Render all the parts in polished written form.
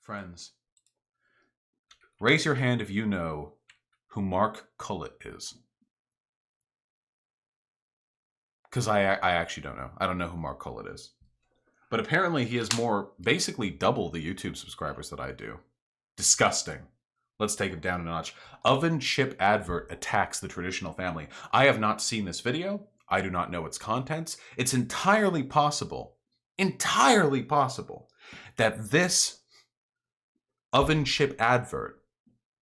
Friends, raise your hand if you know who Mark Collett is. Because I actually don't know. I don't know who Mark Collett is. But apparently he has basically double the YouTube subscribers that I do. Disgusting. Let's take it down a notch. Oven chip advert attacks the traditional family. I have not seen this video. I do not know its contents. It's entirely possible that this oven chip advert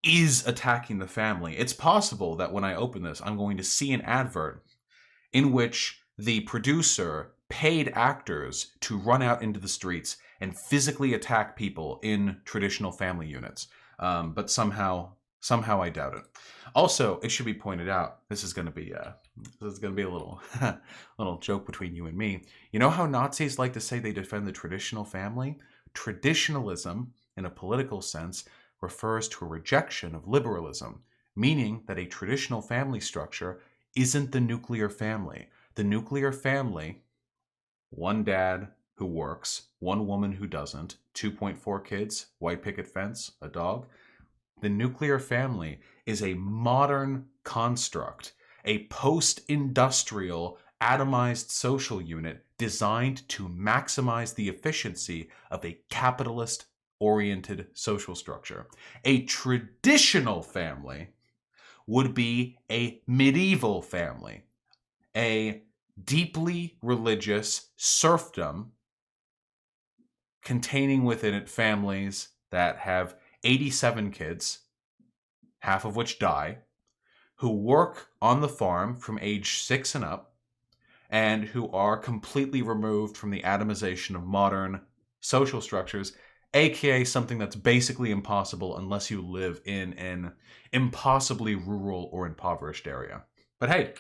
is attacking the family. It's possible that when I open this, I'm going to see an advert in which the producer paid actors to run out into the streets and physically attack people in traditional family units. But somehow I doubt it. Also, it should be pointed out, this is going to be a little little joke between you and me. You know how Nazis like to say they defend the traditional family? Traditionalism, in a political sense, refers to a rejection of liberalism, meaning that a traditional family structure isn't the nuclear family. The nuclear family, one dad who works, one woman who doesn't, 2.4 kids, white picket fence, a dog. The nuclear family is a modern construct, a post-industrial atomized social unit designed to maximize the efficiency of a capitalist-oriented social structure. A traditional family would be a medieval family, a deeply religious serfdom containing within it families that have 87 kids, half of which die, who work on the farm from age 6 and up, and who are completely removed from the atomization of modern social structures, aka something that's basically impossible unless you live in an impossibly rural or impoverished area. But hey,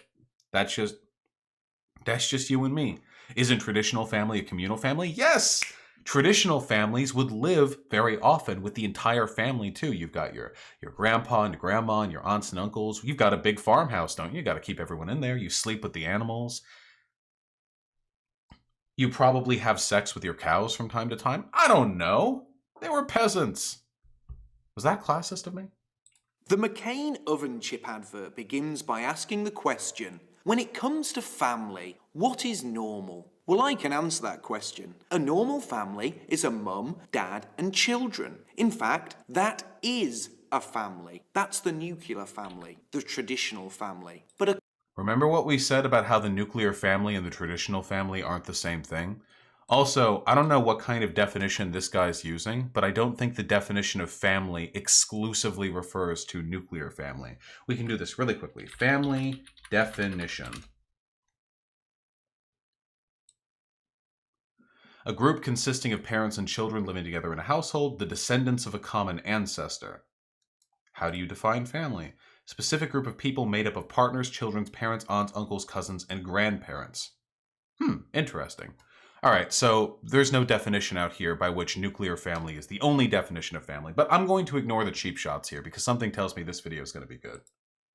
that's just you and me. Isn't traditional family a communal family? Yes! Traditional families would live very often with the entire family too. You've got your grandpa and grandma and your aunts and uncles. You've got a big farmhouse, don't you? You got to keep everyone in there. You sleep with the animals. You probably have sex with your cows from time to time. I don't know. They were peasants. Was that classist of me? The McCain oven chip advert begins by asking the question, when it comes to family, what is normal? Well, I can answer that question. A normal family is a mum, dad, and children. In fact, that is a family. That's the nuclear family, the traditional family. Remember what we said about how the nuclear family and the traditional family aren't the same thing? Also, I don't know what kind of definition this guy's using, but I don't think the definition of family exclusively refers to nuclear family. We can do this really quickly. Family definition. A group consisting of parents and children living together in a household, the descendants of a common ancestor. How do you define family? Specific group of people made up of partners, children's parents, aunts, uncles, cousins, and grandparents. Interesting. All right, so there's no definition out here by which nuclear family is the only definition of family, but I'm going to ignore the cheap shots here because something tells me this video is going to be good.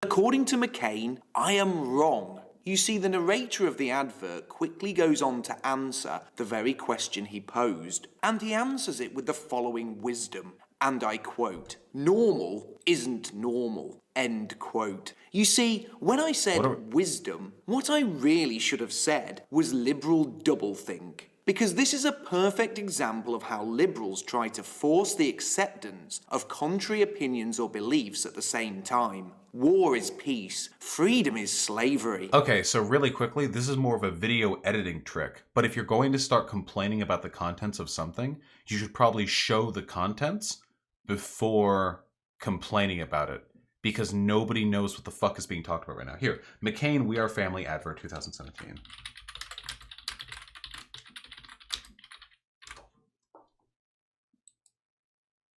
According to McCain, I am wrong. You see, the narrator of the advert quickly goes on to answer the very question he posed, and he answers it with the following wisdom. And I quote, "Normal isn't normal." End quote. You see, when I said wisdom, what I really should have said was liberal doublethink. Because this is a perfect example of how liberals try to force the acceptance of contrary opinions or beliefs at the same time. War is peace. Freedom is slavery. Okay, so really quickly, this is more of a video editing trick. But if you're going to start complaining about the contents of something, you should probably show the contents before complaining about it. Because nobody knows what the fuck is being talked about right now. Here, McCain, We Are Family advert 2017.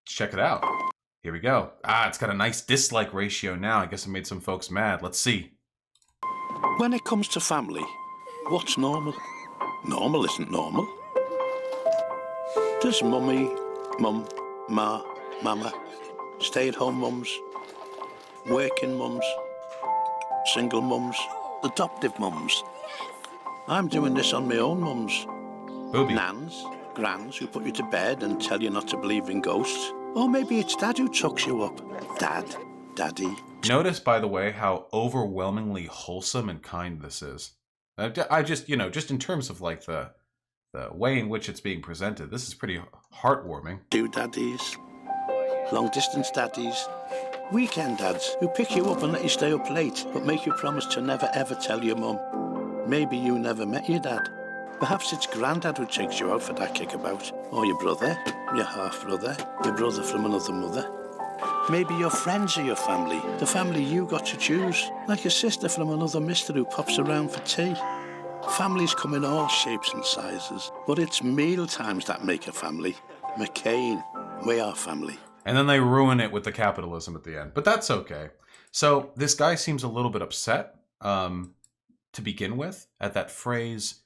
Let's check it out. Here we go. It's got a nice dislike ratio now. I guess it made some folks mad. Let's see. When it comes to family, what's normal? Normal isn't normal. Does mummy, mum, ma, mama, stay-at-home mums, working mums, single mums, adoptive mums. I'm doing this on my own mums. Booby. Nans, grands who put you to bed and tell you not to believe in ghosts. Or maybe it's Dad who tucks you up. Dad, Daddy. Notice, by the way, how overwhelmingly wholesome and kind this is. I just, just in terms of like the way in which it's being presented, this is pretty heartwarming. 2 daddies. Long distance daddies. Weekend dads who pick you up and let you stay up late, but make you promise to never ever tell your mum. Maybe you never met your dad. Perhaps it's Grandad who takes you out for that kickabout. Or your brother, your half-brother, your brother from another mother. Maybe your friends are your family, the family you got to choose. Like a sister from another mister who pops around for tea. Families come in all shapes and sizes, but it's mealtimes that make a family. McCain, we are family. And then they ruin it with the capitalism at the end. But that's okay. So this guy seems a little bit upset to begin with at that phrase,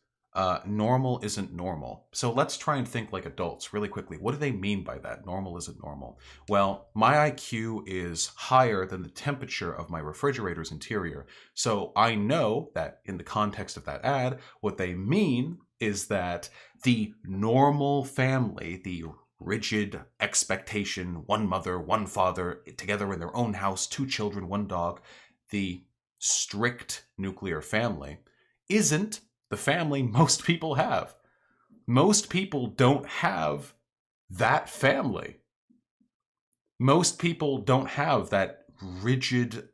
normal isn't normal. So let's try and think like adults really quickly. What do they mean by that? Normal isn't normal. Well, my IQ is higher than the temperature of my refrigerator's interior. So I know that in the context of that ad, what they mean is that the normal family, the rigid expectation, one mother, one father, together in their own house, 2 children, 1 dog, the strict nuclear family, isn't the family most people have. Most people don't have that family. Most people don't have that rigid,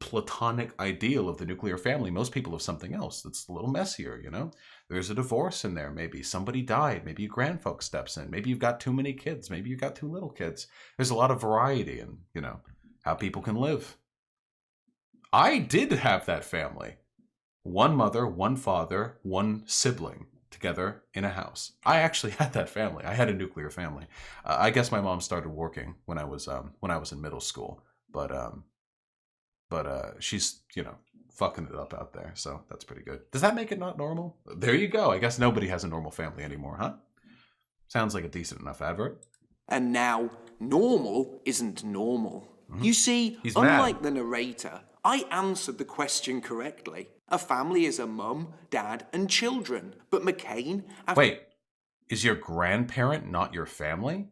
platonic ideal of the nuclear family. Most people have something else that's a little messier, There's a divorce in there, maybe. Somebody died. Maybe your grandfolk steps in. Maybe you've got too many kids. Maybe you've got too little kids. There's a lot of variety in, how people can live. I did have that family. 1 mother, 1 father, 1 sibling together in a house. I actually had that family. I had a nuclear family. I guess my mom started working when I was in middle school, but she's fucking it up out there, so that's pretty good. Does that make it not normal? There you go. I guess nobody has a normal family anymore, huh? Sounds like a decent enough advert. And now, normal isn't normal. Mm-hmm. You see, unlike the narrator, I answered the question correctly. A family is a mum, dad, and children. But McCain... Wait, is your grandparent not your family?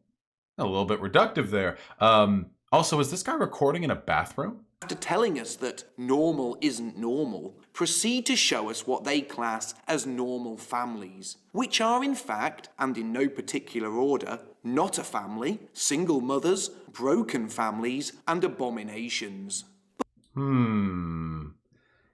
A little bit reductive there. Also, is this guy recording in a bathroom? After telling us that normal isn't normal, proceed to show us what they class as normal families, which are in fact, and in no particular order, not a family, single mothers, broken families, and abominations.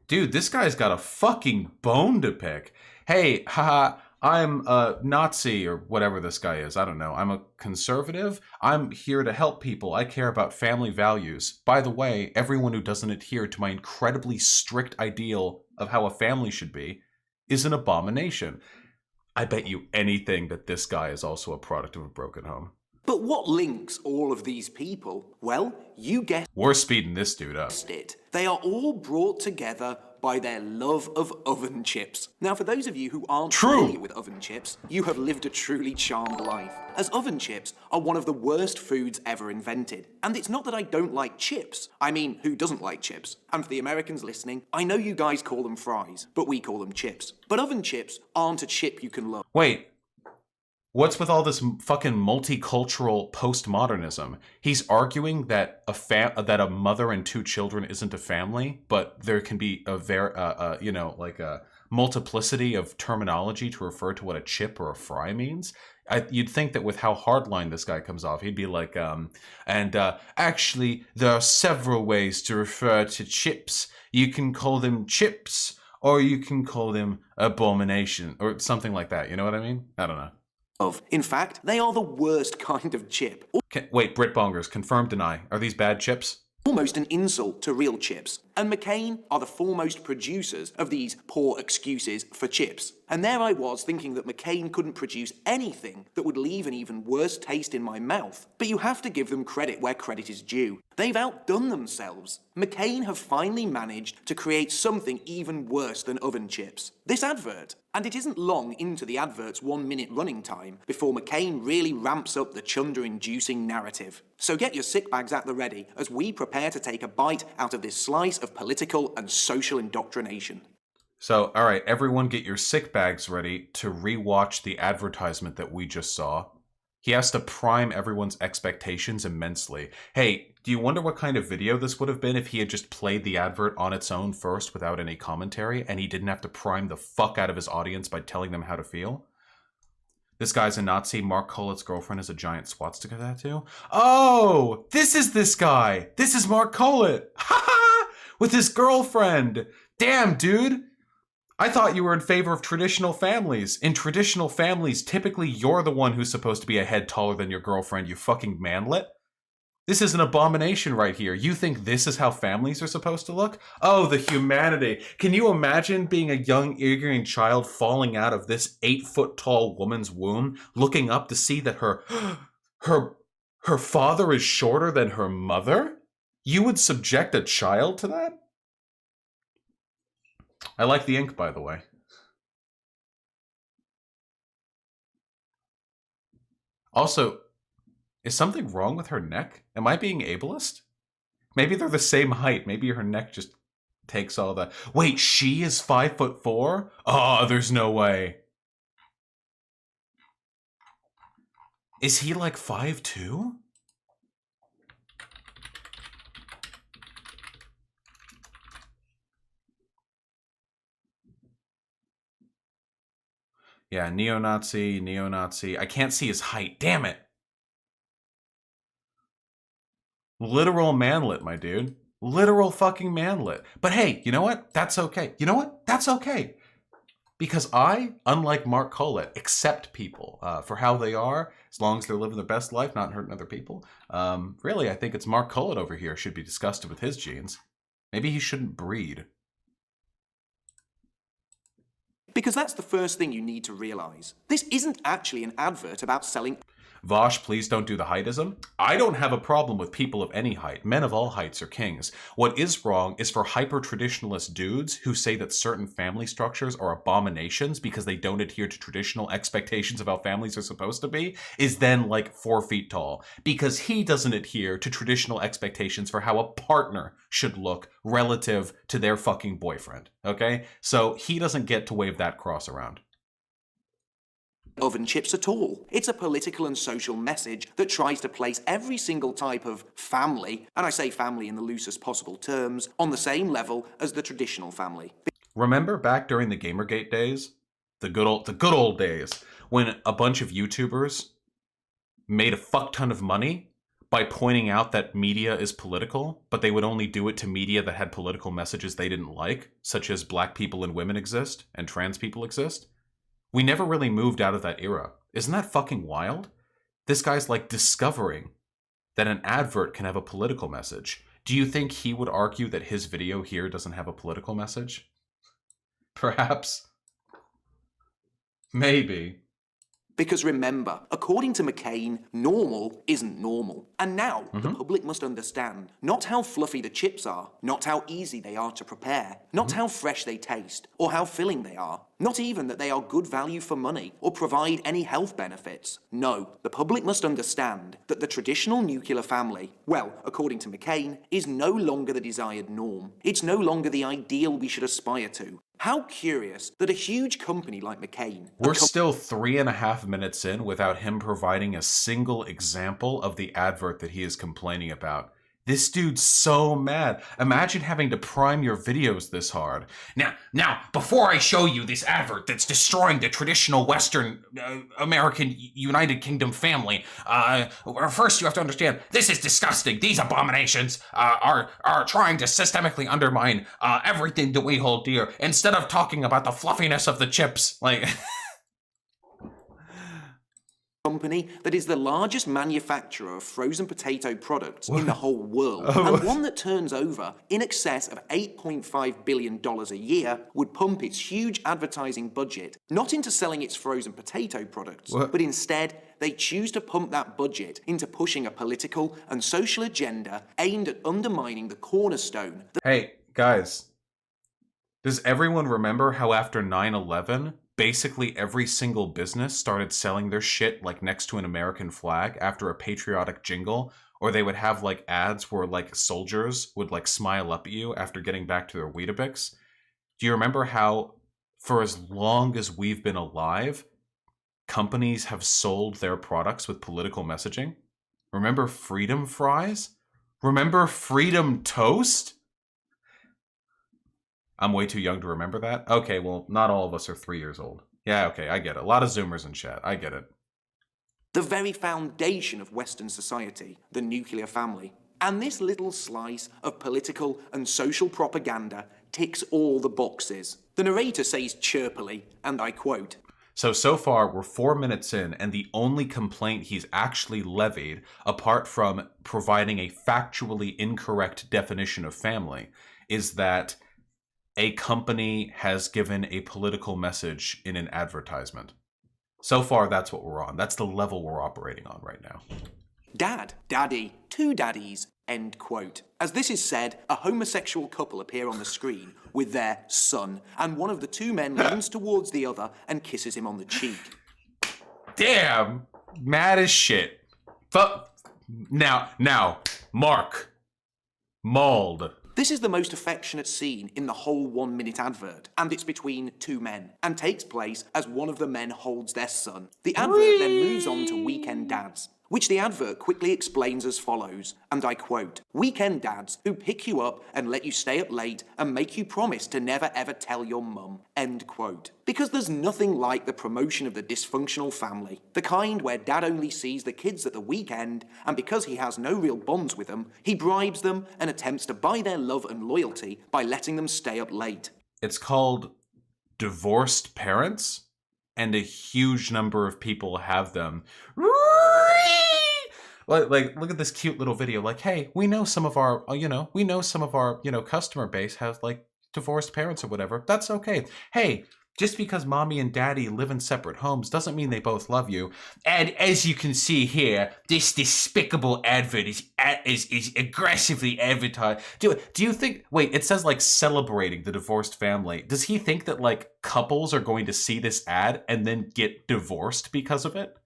Dude, this guy's got a fucking bone to pick. Hey, haha, I'm a Nazi or whatever this guy is. I don't know. I'm a conservative. I'm here to help people. I care about family values. By the way, everyone who doesn't adhere to my incredibly strict ideal of how a family should be is an abomination. I bet you anything that this guy is also a product of a broken home. But what links all of these people? Well, you guessed We're speeding this dude up. it. They are all brought together by their love of oven chips. Now, for those of you who aren't familiar with oven chips, you have lived a truly charmed life, as oven chips are one of the worst foods ever invented. And it's not that I don't like chips. I mean, who doesn't like chips? And for the Americans listening, I know you guys call them fries, but we call them chips. But oven chips aren't a chip you can love. Wait. What's with all this fucking multicultural postmodernism? He's arguing that a mother and 2 children isn't a family, but there can be a multiplicity of terminology to refer to what a chip or a fry means. You'd think that with how hardline this guy comes off, he'd be like, actually, there are several ways to refer to chips. You can call them chips, or you can call them abomination, or something like that. You know what I mean? I don't know. In fact, they are the worst kind of chip. Wait, Britbongers, confirm, deny. Are these bad chips? Almost an insult to real chips. And McCain are the foremost producers of these poor excuses for chips. And there I was thinking that McCain couldn't produce anything that would leave an even worse taste in my mouth. But you have to give them credit where credit is due. They've outdone themselves. McCain have finally managed to create something even worse than oven chips. This advert. And it isn't long into the advert's 1-minute running time before McCain really ramps up the chunder-inducing narrative. So get your sick bags at the ready as we prepare to take a bite out of this slice of political and social indoctrination. So, all right, everyone get your sick bags ready to rewatch the advertisement that we just saw. He has to prime everyone's expectations immensely. Hey, do you wonder what kind of video this would have been if he had just played the advert on its own first without any commentary, and he didn't have to prime the fuck out of his audience by telling them how to feel? This guy's a Nazi. Mark Collett's girlfriend has a giant swastika tattoo. Oh, this guy. This is Mark Collett. Ha ha! With his girlfriend. Damn, dude. I thought you were in favor of traditional families. In traditional families, typically you're the one who's supposed to be a head taller than your girlfriend, you fucking manlet. This is an abomination right here. You think this is how families are supposed to look? Oh, the humanity. Can you imagine being a young, ignorant child falling out of this 8-foot-tall woman's womb, looking up to see that her father is shorter than her mother? You would subject a child to that? I like the ink, by the way. Also, is something wrong with her neck? Am I being ableist? Maybe they're the same height. Maybe her neck just takes all the... Wait, she is 5'4"? Oh, there's no way. Is he like 5'2"? Yeah, neo-Nazi. I can't see his height. Damn it. Literal manlet, my dude. Literal fucking manlet. But hey, you know what? That's okay. You know what? That's okay. Because I, unlike Mark Collett, accept people for how they are, as long as they're living their best life, not hurting other people. Really, I think it's Mark Collett over here should be disgusted with his genes. Maybe he shouldn't breed. Because that's the first thing you need to realize. This isn't actually an advert about selling... Vosh, please don't do the heightism. I don't have a problem with people of any height. Men of all heights are kings. What is wrong is for hyper-traditionalist dudes who say that certain family structures are abominations because they don't adhere to traditional expectations of how families are supposed to be, is then like 4 feet tall. Because he doesn't adhere to traditional expectations for how a partner should look relative to their fucking boyfriend. Okay? So he doesn't get to wave that cross around. Oven chips at all. It's a political and social message that tries to place every single type of family, and I say family in the loosest possible terms, on the same level as the traditional family. Remember back during the Gamergate days? The good old days, when a bunch of YouTubers made a fuck ton of money by pointing out that media is political, but they would only do it to media that had political messages they didn't like, such as black people and women exist, and trans people exist? We never really moved out of that era. Isn't that fucking wild? This guy's like discovering that an advert can have a political message. Do you think he would argue that his video here doesn't have a political message? Perhaps. Maybe. Because remember, according to McCain, normal isn't normal. And now, the public must understand not how fluffy the chips are, not how easy they are to prepare, not how fresh they taste, or how filling they are, not even that they are good value for money or provide any health benefits. No, the public must understand that the traditional nuclear family, well, according to McCain, is no longer the desired norm. It's no longer the ideal we should aspire to. How curious that a huge company like McCain... We're still 3.5 minutes in without him providing a single example of the advert that he is complaining about. This dude's so mad. Imagine having to prime your videos this hard. Now, before I show you this advert that's destroying the traditional Western American United Kingdom family, first you have to understand, this is disgusting. These abominations are trying to systemically undermine everything that we hold dear, instead of talking about the fluffiness of the chips. Like... company that is the largest manufacturer of frozen potato products in the whole world, and one that turns over in excess of $8.5 billion a year, would pump its huge advertising budget not into selling its frozen potato products, but instead they choose to pump that budget into pushing a political and social agenda aimed at undermining the cornerstone. Hey, guys, does everyone remember how after 9/11, basically every single business started selling their shit like next to an American flag after a patriotic jingle, or they would have like ads where like soldiers would like smile up at you after getting back to their Weetabix? Do you remember how, for as long as we've been alive, companies have sold their products with political messaging? Remember Freedom Fries? Remember Freedom Toast? I'm way too young to remember that. Okay, well, not all of us are 3 years old. Yeah, okay, I get it. A lot of Zoomers in chat. I get it. The very foundation of Western society, the nuclear family. And this little slice of political and social propaganda ticks all the boxes. The narrator says chirpily, and I quote, So far, we're 4 minutes in, and the only complaint he's actually levied, apart from providing a factually incorrect definition of family, is that a company has given a political message in an advertisement. So far, that's what we're on. That's the level we're operating on right now. Dad, daddy, two daddies, end quote. As this is said, a homosexual couple appear on the screen with their son, and one of the two men leans towards the other and kisses him on the cheek. Damn! Mad as shit. Now, Mark. Mauled. This is the most affectionate scene in the whole 1 minute advert, and it's between two men, and takes place as one of the men holds their son. The advert then moves on to weekend dads, which the advert quickly explains as follows, and I quote, "Weekend dads who pick you up and let you stay up late and make you promise to never ever tell your mum," end quote. Because there's nothing like the promotion of the dysfunctional family, the kind where dad only sees the kids at the weekend, and because he has no real bonds with them, he bribes them and attempts to buy their love and loyalty by letting them stay up late. It's called divorced parents, and a huge number of people have them. Like, look at this cute little video. Like, hey, we know some of our, customer base has like divorced parents or whatever. That's okay. Hey, just because mommy and daddy live in separate homes doesn't mean they both love you. And as you can see here, this despicable advert is aggressively advertised. Do you think? Wait, it says like celebrating the divorced family. Does he think that like couples are going to see this ad and then get divorced because of it?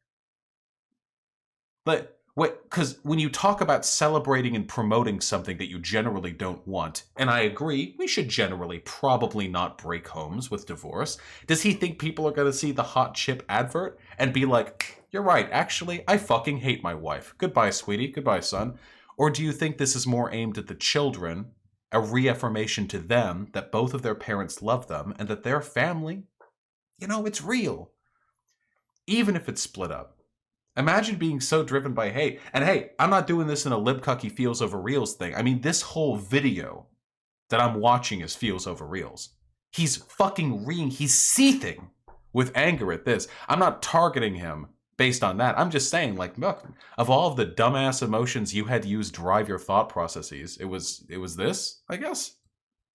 But because when you talk about celebrating and promoting something that you generally don't want, and I agree, we should generally probably not break homes with divorce, does he think people are going to see the hot chip advert and be like, you're right, actually, I fucking hate my wife. Goodbye, sweetie. Goodbye, son. Or do you think this is more aimed at the children, a reaffirmation to them that both of their parents love them and that their family, it's real, even if it's split up? Imagine being so driven by hate. And hey, I'm not doing this in a libcucky feels over reels thing. I mean, this whole video that I'm watching is feels over reels. He's fucking he's seething with anger at this. I'm not targeting him based on that. I'm just saying, like, look, of all of the dumbass emotions you had to use to drive your thought processes, it was this, I guess.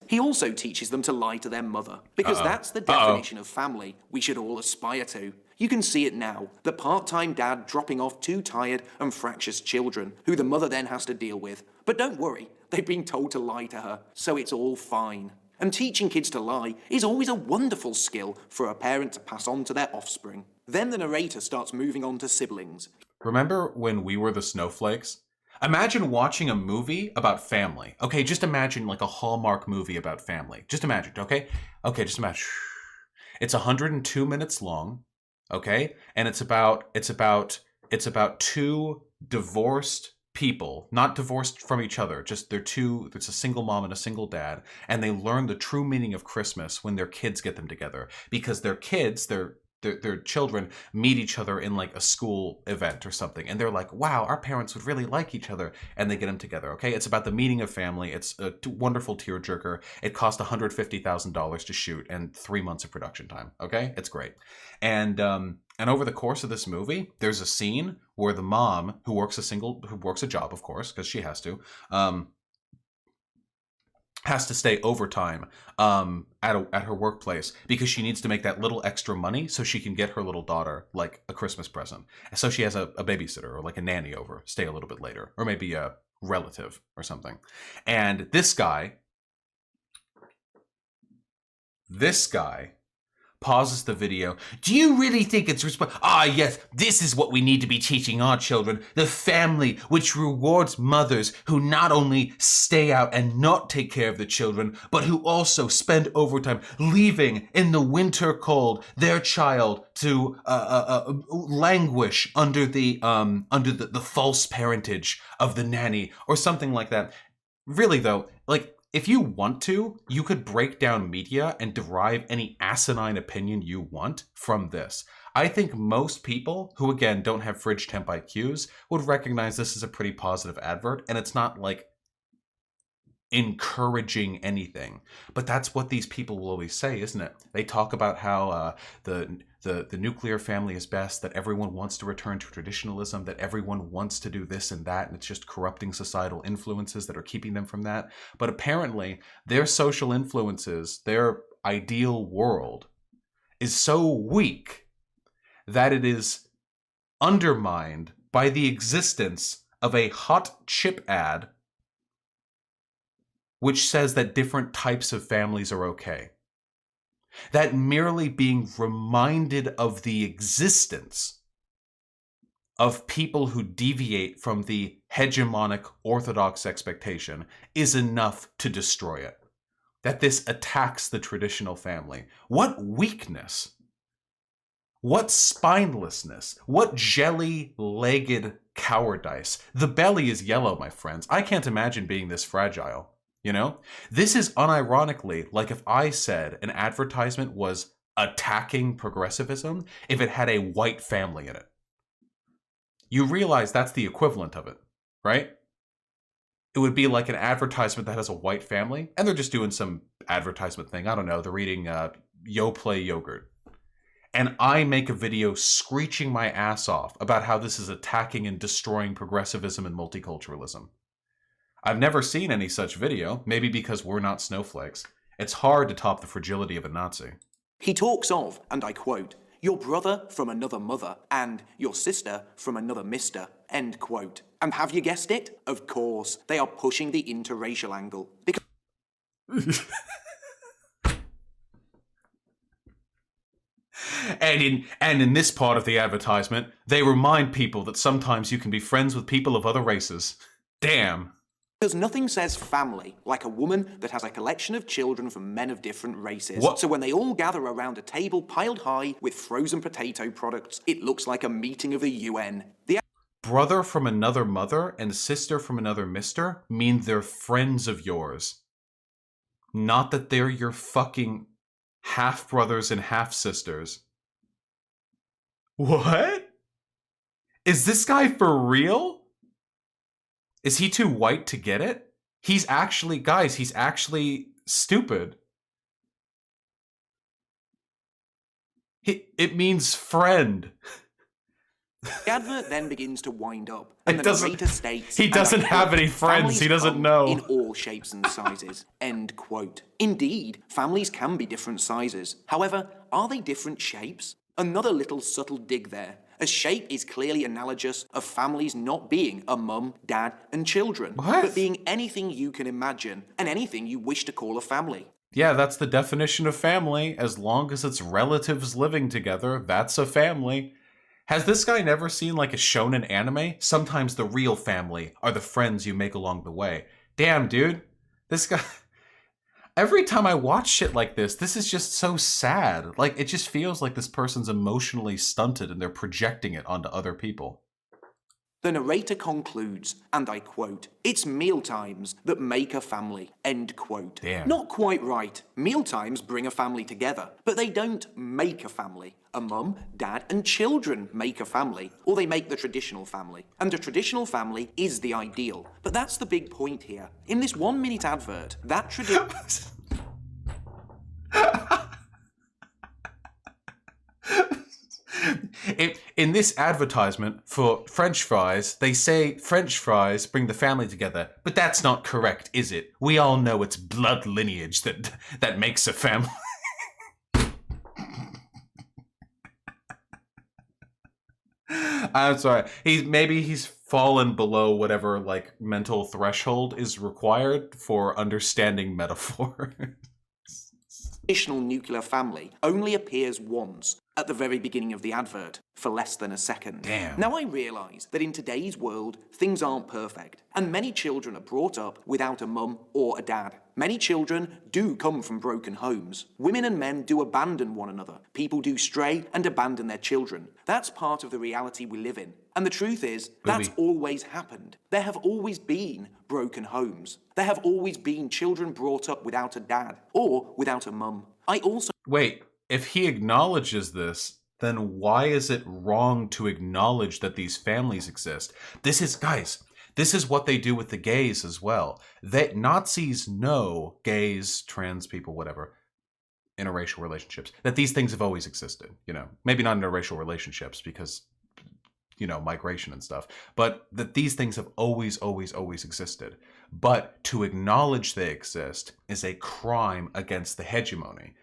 He also teaches them to lie to their mother, because that's the definition of family we should all aspire to. You can see it now, the part-time dad dropping off two tired and fractious children, who the mother then has to deal with. But don't worry, they've been told to lie to her, so it's all fine. And teaching kids to lie is always a wonderful skill for a parent to pass on to their offspring. Then the narrator starts moving on to siblings. Remember when we were the snowflakes? Imagine watching a movie about family. Okay, just imagine like a Hallmark movie about family. Just imagine, okay? Okay, just imagine. It's 102 minutes long, okay? And it's about two divorced people, not divorced from each other, just it's a single mom and a single dad, and they learn the true meaning of Christmas when their kids get them together, because their children meet each other in like a school event or something, and they're like, wow, our parents would really like each other, and they get them together. Okay, it's about the meaning of family. It's a wonderful tearjerker. It cost $150,000 to shoot and 3 months of production time. Okay, it's great. And over the course of this movie, there's a scene where the mom, who works a job, of course, because she has to stay overtime at her workplace because she needs to make that little extra money so she can get her little daughter like a Christmas present. So she has a babysitter or like a nanny over, stay a little bit later, or maybe a relative or something. And this guy pauses the video. Do you really think it's yes, this is what we need to be teaching our children. The family, which rewards mothers who not only stay out and not take care of the children, but who also spend overtime leaving in the winter cold their child to languish under the false parentage of the nanny or something like that. Really though, like, if you want to, you could break down media and derive any asinine opinion you want from this. I think most people who, again, don't have fridge temp IQs would recognize this as a pretty positive advert, and it's not like encouraging anything. But that's what these people will always say, isn't it? They talk about how the nuclear family is best, that everyone wants to return to traditionalism, that everyone wants to do this and that, and it's just corrupting societal influences that are keeping them from that. But apparently, their social influences, their ideal world, is so weak that it is undermined by the existence of a hot chip ad which says that different types of families are okay. That merely being reminded of the existence of people who deviate from the hegemonic orthodox expectation is enough to destroy it. That this attacks the traditional family. What weakness! What spinelessness! What jelly-legged cowardice! The belly is yellow, my friends. I can't imagine being this fragile. You know, this is unironically like if I said an advertisement was attacking progressivism if it had a white family in it. You realize that's the equivalent of it, right? It would be like an advertisement that has a white family, and they're just doing some advertisement thing. I don't know, they're eating Yoplait yogurt. And I make a video screeching my ass off about how this is attacking and destroying progressivism and multiculturalism. I've never seen any such video, maybe because we're not snowflakes. It's hard to top the fragility of a Nazi. He talks of, and I quote, your brother from another mother and your sister from another mister, end quote. And have you guessed it? Of course, they are pushing the interracial angle. And in this part of the advertisement, they remind people that sometimes you can be friends with people of other races. Damn. Because nothing says family like a woman that has a collection of children from men of different races. What? So when they all gather around a table piled high with frozen potato products, it looks like a meeting of the UN. The brother from another mother and sister from another mister mean they're friends of yours. Not that they're your fucking half-brothers and half-sisters. What? Is this guy for real? Is he too white to get it? He's actually, guys, he's actually stupid. It means friend. The advert then begins to wind up, and the narrator states, he doesn't have any friends, he doesn't know. In all shapes and sizes, end quote. Indeed, families can be different sizes. However, are they different shapes? Another little subtle dig there. A shape is clearly analogous of families not being a mum, dad, and children, but being anything you can imagine, and anything you wish to call a family. Yeah, that's the definition of family. As long as it's relatives living together, that's a family. Has this guy never seen like a shonen anime? Sometimes the real family are the friends you make along the way. Damn, dude. This guy... Every time I watch shit like this is just so sad. Like, it just feels like this person's emotionally stunted and they're projecting it onto other people. The narrator concludes, and I quote, it's mealtimes that make a family, end quote. Damn. Not quite right. Mealtimes bring a family together, but they don't make a family. A mum, dad, and children make a family, or they make the traditional family. And a traditional family is the ideal. But that's the big point here. In this 1-minute advert, that tradition... In this advertisement for French fries, they say French fries bring the family together, but that's not correct, is it? We all know it's blood lineage that makes a family. I'm sorry. Maybe he's fallen below whatever like mental threshold is required for understanding metaphor. traditional nuclear family only appears once at the very beginning of the advert for less than a second. Damn. Now I realise that in today's world, things aren't perfect, and many children are brought up without a mum or a dad. Many children do come from broken homes. Women and men do abandon one another. People do stray and abandon their children. That's part of the reality we live in. And the truth is, that's always happened. There have always been broken homes. There have always been children brought up without a dad or without a mum. I also... Wait, if he acknowledges this, then why is it wrong to acknowledge that these families exist? This is what they do with the gays as well. Nazis know gays, trans people, whatever, interracial relationships, that these things have always existed. Maybe not interracial relationships because, migration and stuff, but that these things have always, always, always existed. But to acknowledge they exist is a crime against the hegemony.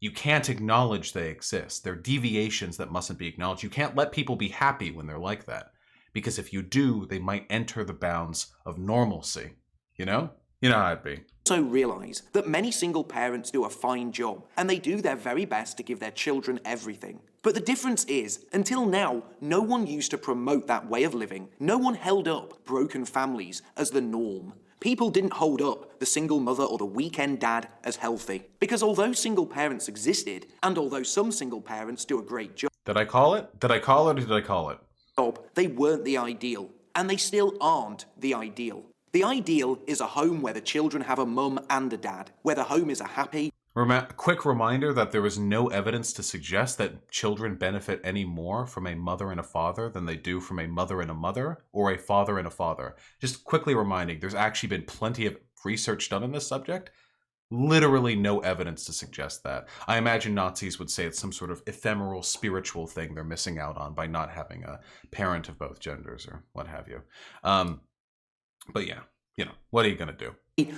You can't acknowledge they exist. They're deviations that mustn't be acknowledged. You can't let people be happy when they're like that. Because if you do, they might enter the bounds of normalcy. You know how it'd be. Also realise that many single parents do a fine job, and they do their very best to give their children everything. But the difference is, until now, no one used to promote that way of living. No one held up broken families as the norm. People didn't hold up the single mother or the weekend dad as healthy. Because although single parents existed, and although some single parents do a great job... Did I call it? Did I call it or did I call it? They weren't the ideal. And they still aren't the ideal. The ideal is a home where the children have a mum and a dad, where the home is a happy... Quick reminder that there is no evidence to suggest that children benefit any more from a mother and a father than they do from a mother and a mother, or a father and a father. Just quickly reminding, there's actually been plenty of research done on this subject. Literally no evidence to suggest that. I imagine Nazis would say it's some sort of ephemeral spiritual thing they're missing out on by not having a parent of both genders or what have you. But yeah, what are you going to do?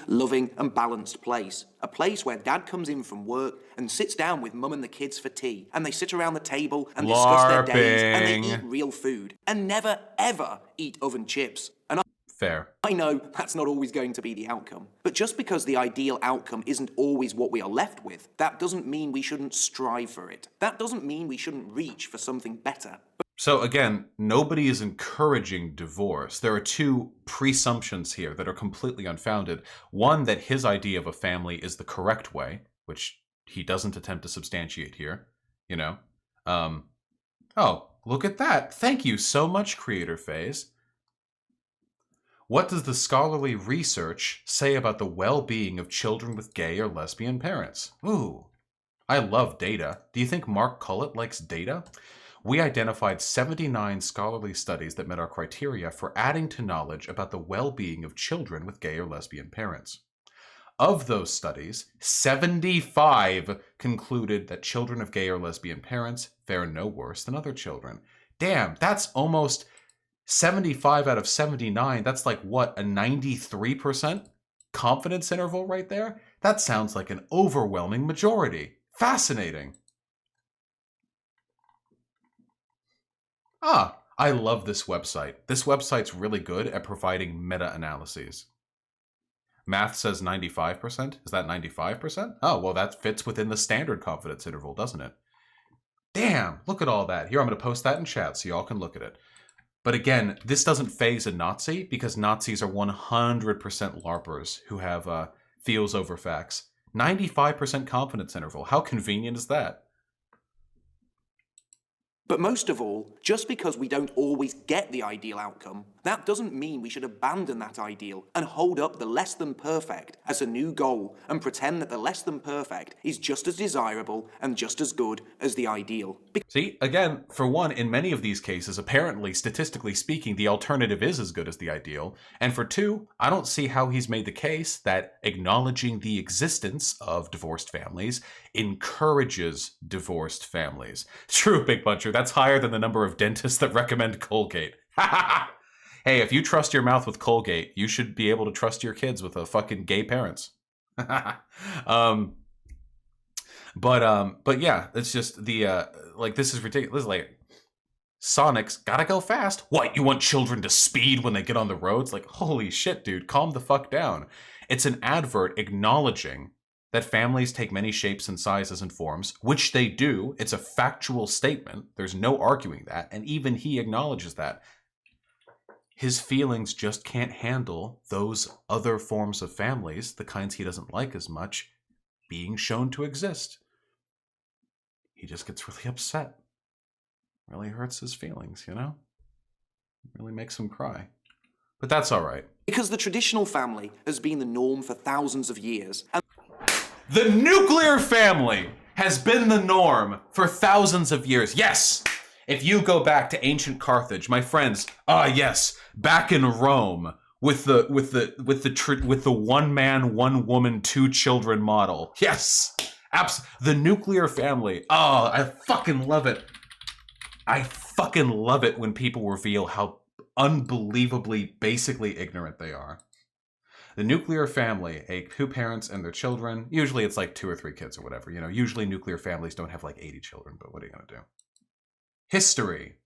Loving and balanced place. A place where dad comes in from work and sits down with mum and the kids for tea, and they sit around the table and discuss their days, and they eat real food and never ever eat oven chips. And Fair. I know that's not always going to be the outcome, but just because the ideal outcome isn't always what we are left with, that doesn't mean we shouldn't strive for it. That doesn't mean we shouldn't reach for something better. So again, nobody is encouraging divorce. There are two presumptions here that are completely unfounded. One, that his idea of a family is the correct way, which he doesn't attempt to substantiate here, Oh, look at that. Thank you so much, Creator Phase. What does the scholarly research say about the well-being of children with gay or lesbian parents? Ooh, I love data. Do you think Mark Collett likes data? We identified 79 scholarly studies that met our criteria for adding to knowledge about the well-being of children with gay or lesbian parents. Of those studies, 75 concluded that children of gay or lesbian parents fare no worse than other children. Damn, that's almost 75 out of 79. That's like, what, a 93% confidence interval right there? That sounds like an overwhelming majority. Fascinating. I love this website. This website's really good at providing meta-analyses. Math says 95%. Is that 95%? Oh, well, that fits within the standard confidence interval, doesn't it? Damn, look at all that. Here, I'm going to post that in chat so y'all can look at it. But again, this doesn't faze a Nazi because Nazis are 100% LARPers who have feels over facts. 95% confidence interval. How convenient is that? But most of all, just because we don't always get the ideal outcome, that doesn't mean we should abandon that ideal and hold up the less than perfect as a new goal and pretend that the less than perfect is just as desirable and just as good as the ideal. See, again, for one, in many of these cases, apparently, statistically speaking, the alternative is as good as the ideal. And for two, I don't see how he's made the case that acknowledging the existence of divorced families encourages divorced families. True, Big Buncher, that's higher than the number of dentists that recommend Colgate. Hey, if you trust your mouth with Colgate, you should be able to trust your kids with a fucking gay parents. But yeah, it's just the this is ridiculous. Like, Sonic's gotta go fast. What, you want children to speed when they get on the roads? Like, holy shit, dude, calm the fuck down. It's an advert acknowledging that families take many shapes and sizes and forms, which they do. It's a factual statement. There's no arguing that. And even he acknowledges that. His feelings just can't handle those other forms of families, the kinds he doesn't like as much, being shown to exist. He just gets really upset. Really hurts his feelings, you know? Really makes him cry. But that's all right. Because the traditional family has been the norm for thousands of years. And the nuclear family has been the norm for thousands of years. Yes! If you go back to ancient Carthage, my friends, yes, back in Rome with the one man, one woman, two children model. Yes! The nuclear family. Oh, I fucking love it. I fucking love it when people reveal how unbelievably basically ignorant they are. The nuclear family, two parents and their children. Usually it's like 2 or 3 kids or whatever. You know, usually nuclear families don't have like 80 children, but what are you going to do? History.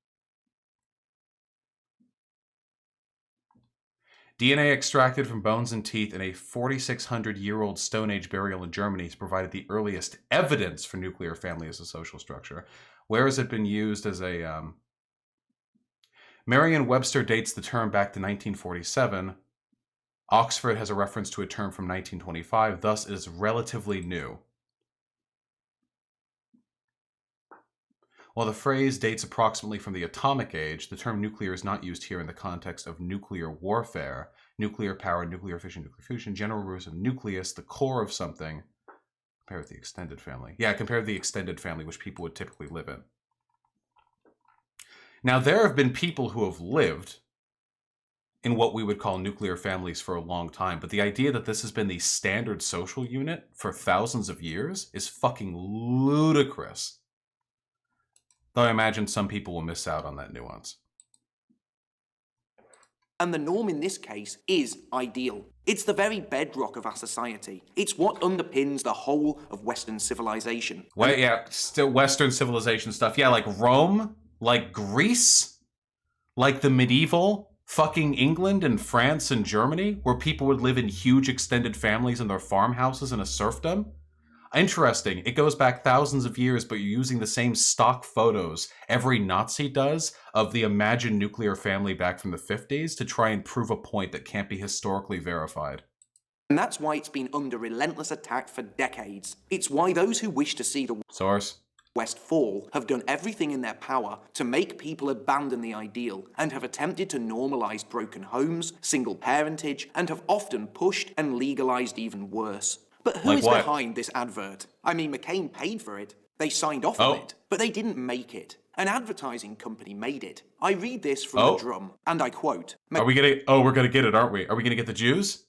DNA extracted from bones and teeth in a 4,600-year-old Stone Age burial in Germany has provided the earliest evidence for nuclear family as a social structure. Where has it been used as a... Merriam-Webster dates the term back to 1947. Oxford has a reference to a term from 1925, thus it is relatively new. While the phrase dates approximately from the atomic age, the term nuclear is not used here in the context of nuclear warfare. Nuclear power, nuclear fission, nuclear fusion, general rules of nucleus, the core of something. Compare with the extended family. Yeah, compare with the extended family, which people would typically live in. Now, there have been people who have lived in what we would call nuclear families for a long time, but the idea that this has been the standard social unit for thousands of years is fucking ludicrous. Though I imagine some people will miss out on that nuance. And the norm in this case is ideal. It's the very bedrock of our society. It's what underpins the whole of Western civilization. Well, yeah, still Western civilization stuff. Yeah, like Rome, like Greece, like the medieval fucking England and France and Germany, where people would live in huge extended families in their farmhouses in a serfdom. Interesting. It goes back thousands of years, but you're using the same stock photos every Nazi does of the imagined nuclear family back from the 50s to try and prove a point that can't be historically verified. And that's why it's been under relentless attack for decades. It's why those who wish to see the Source. West fall have done everything in their power to make people abandon the ideal and have attempted to normalize broken homes, single parentage, and have often pushed and legalized even worse. But who is behind this advert? I mean, McCain paid for it. They signed off on it, but they didn't make it. An advertising company made it. I read this from the drum, and I quote. We're gonna get it, aren't we? Are we gonna get the Jews?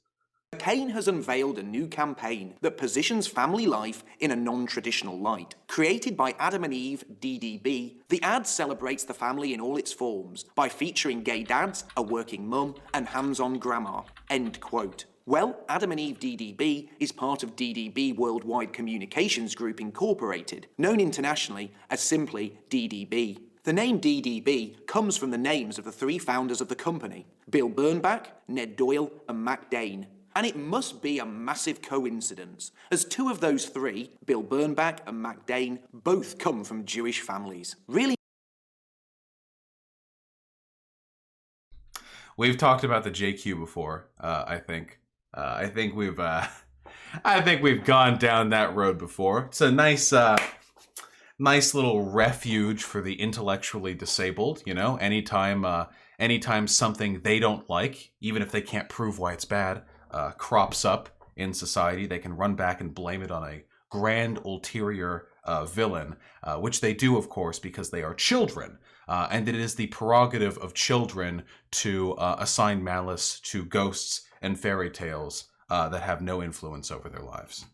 McCain has unveiled a new campaign that positions family life in a non-traditional light. Created by Adam and Eve DDB, the ad celebrates the family in all its forms by featuring gay dads, a working mum, and hands-on grandma. End quote. Well, Adam and Eve DDB is part of DDB Worldwide Communications Group Incorporated, known internationally as simply DDB. The name DDB comes from the names of the 3 founders of the company, Bill Bernbach, Ned Doyle, and McCain. And it must be a massive coincidence, as 2 of those 3, Bill Bernbach and McCain, both come from Jewish families. Really? We've talked about the JQ before, I think. I think we've gone down that road before. It's a nice little refuge for the intellectually disabled, you know, anytime something they don't like, even if they can't prove why it's bad, crops up in society, they can run back and blame it on a grand ulterior villain, which they do, of course, because they are children. And it is the prerogative of children to assign malice to ghosts and fairy tales that have no influence over their lives.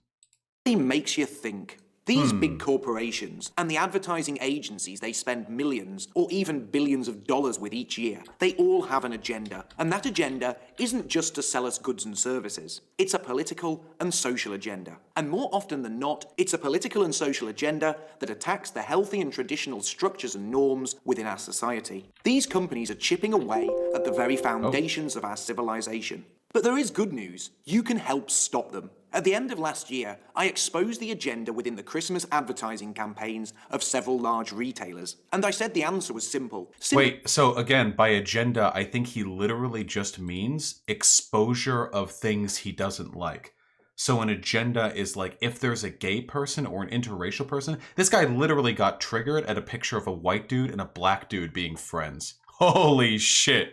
It makes you think. These big corporations and the advertising agencies they spend millions or even billions of dollars with each year, they all have an agenda. And that agenda isn't just to sell us goods and services. It's a political and social agenda. And more often than not, it's a political and social agenda that attacks the healthy and traditional structures and norms within our society. These companies are chipping away at the very foundations of our civilization. But there is good news. You can help stop them. At the end of last year, I exposed the agenda within the Christmas advertising campaigns of several large retailers, and I said the answer was simple. Wait, so again, by agenda, I think he literally just means exposure of things he doesn't like. So an agenda is like if there's a gay person or an interracial person. This guy literally got triggered at a picture of a white dude and a black dude being friends. Holy shit.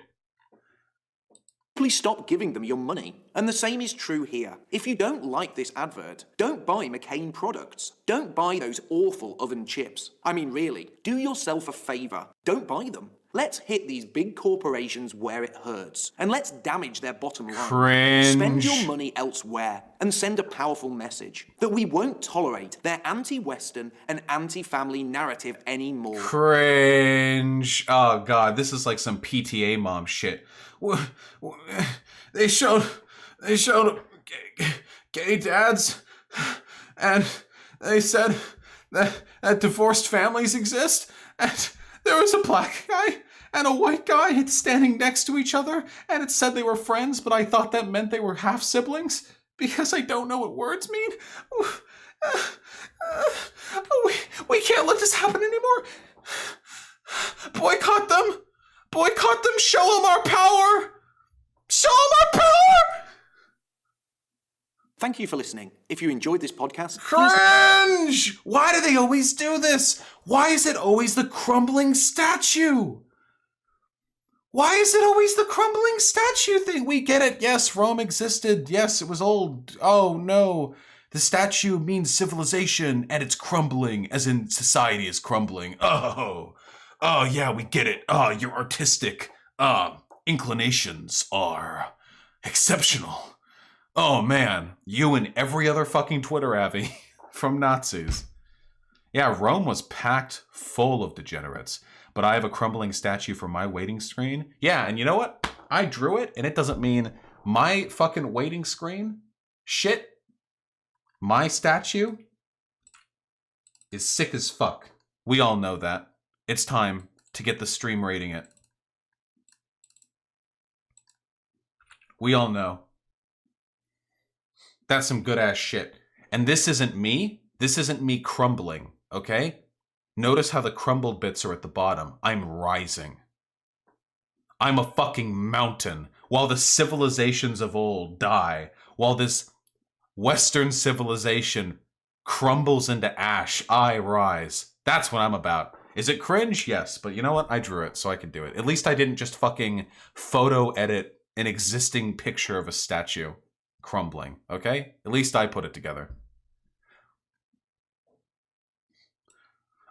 Please stop giving them your money. And the same is true here. If you don't like this advert, don't buy McCain products. Don't buy those awful oven chips. I mean, really, do yourself a favor. Don't buy them. Let's hit these big corporations where it hurts, and let's damage their bottom line. Cringe. Spend your money elsewhere, and send a powerful message that we won't tolerate their anti-Western and anti-family narrative anymore. Cringe. Oh god, this is like some PTA mom shit. They showed gay dads, and they said that divorced families exist, and there was a black guy and a white guy standing next to each other, and it said they were friends, but I thought that meant they were half siblings because I don't know what words mean. We can't let this happen anymore. Boycott them. Boycott them. Show them our power. Show them our power. Thank you for listening. If you enjoyed this podcast, Cringe! Why do they always do this? Why is it always the crumbling statue? Why is it always the crumbling statue thing? We get it. Yes, Rome existed. Yes, it was old. Oh, no. The statue means civilization, and it's crumbling, as in society is crumbling. Oh, yeah, we get it. Oh, your artistic inclinations are exceptional. Oh, man. You and every other fucking Twitter Avi from Nazis. Yeah, Rome was packed full of degenerates. But I have a crumbling statue for my waiting screen. Yeah, and you know what? I drew it, and it doesn't mean my fucking waiting screen. Shit. My statue is sick as fuck. We all know that. It's time to get the stream rating it. We all know. That's some good ass shit. And this isn't me. This isn't me crumbling, okay? Notice how the crumbled bits are at the bottom. I'm rising. I'm a fucking mountain. While the civilizations of old die, while this Western civilization crumbles into ash, I rise. That's what I'm about. Is it cringe? Yes, but you know what? I drew it, so I can do it. At least I didn't just fucking photo edit an existing picture of a statue crumbling, okay? At least I put it together.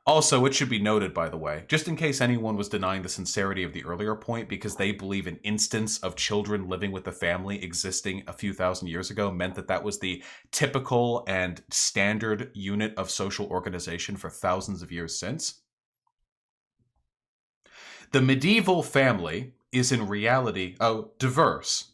Also, it should be noted, by the way, just in case anyone was denying the sincerity of the earlier point because they believe an instance of children living with a family existing a few thousand years ago meant that that was the typical and standard unit of social organization for thousands of years since. The medieval family is in reality diverse,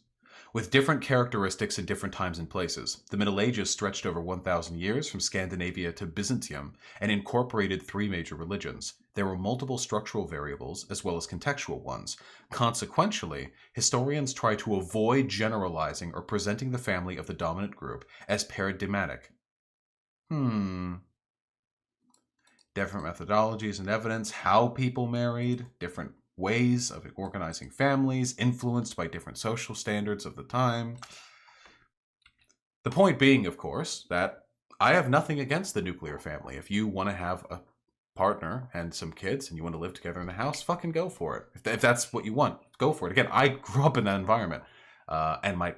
with different characteristics in different times and places. The Middle Ages stretched over 1,000 years from Scandinavia to Byzantium and incorporated 3 major religions. There were multiple structural variables as well as contextual ones. Consequentially, historians try to avoid generalizing or presenting the family of the dominant group as paradigmatic. Different methodologies and evidence, how people married, different ways of organizing families, influenced by different social standards of the time. The point being, of course, that I have nothing against the nuclear family. If you want to have a partner and some kids and you want to live together in a house, fucking go for it. If that's what you want, go for it. Again, I grew up in that environment, and my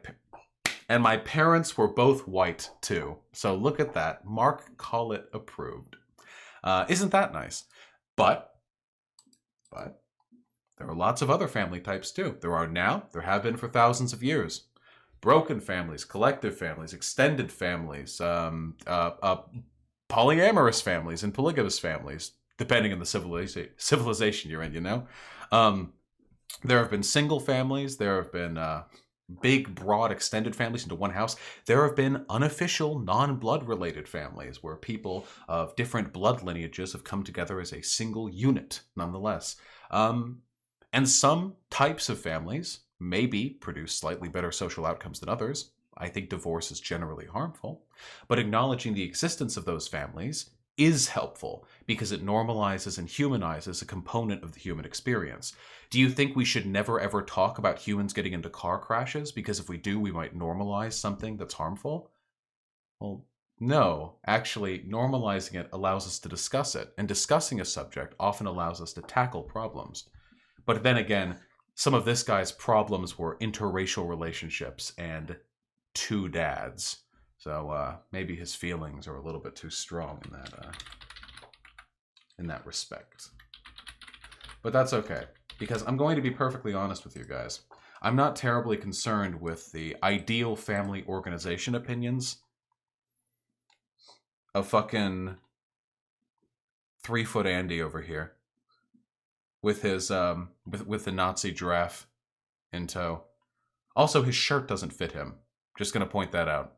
parents were both white too. So look at that. Mark Collett approved. Isn't that nice? But there are lots of other family types too. There are now, there have been for thousands of years. Broken families, collective families, extended families, polyamorous families, and polygamous families, depending on the civilization you're in, you know? There have been single families. There have been big, broad, extended families into one house. There have been unofficial, non-blood related families where people of different blood lineages have come together as a single unit, nonetheless. And some types of families maybe produce slightly better social outcomes than others. I think divorce is generally harmful, but acknowledging the existence of those families is helpful because it normalizes and humanizes a component of the human experience. Do you think we should never ever talk about humans getting into car crashes? Because if we do, we might normalize something that's harmful? Well, no. Actually, normalizing it allows us to discuss it, and discussing a subject often allows us to tackle problems. But then again, some of this guy's problems were interracial relationships and two dads. So maybe his feelings are a little bit too strong in that respect. But that's okay, because I'm going to be perfectly honest with you guys. I'm not terribly concerned with the ideal family organization opinions of fucking 3-foot Andy over here with his with the Nazi giraffe in tow. Also, his shirt doesn't fit him. Just gonna point that out.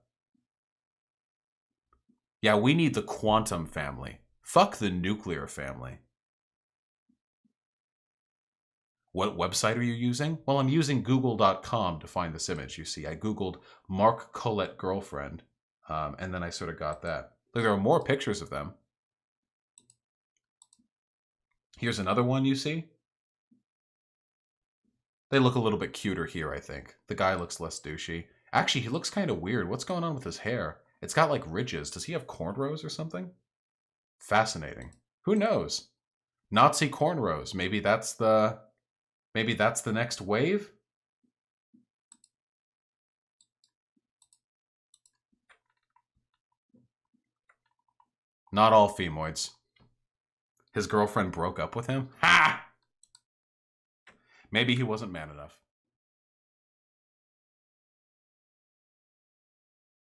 Yeah, we need the quantum family. Fuck the nuclear family. What website are you using? Well, I'm using google.com to find this image. You see, I googled Mark Collett girlfriend, and then I sort of got that. Look, there are more pictures of them. Here's another one, you see? They look a little bit cuter here, I think. The guy looks less douchey. Actually, he looks kind of weird. What's going on with his hair? It's got like ridges. Does he have cornrows or something? Fascinating. Who knows? Nazi cornrows. Maybe that's the next wave? Not all femoids. His girlfriend broke up with him? Ha! Maybe he wasn't man enough.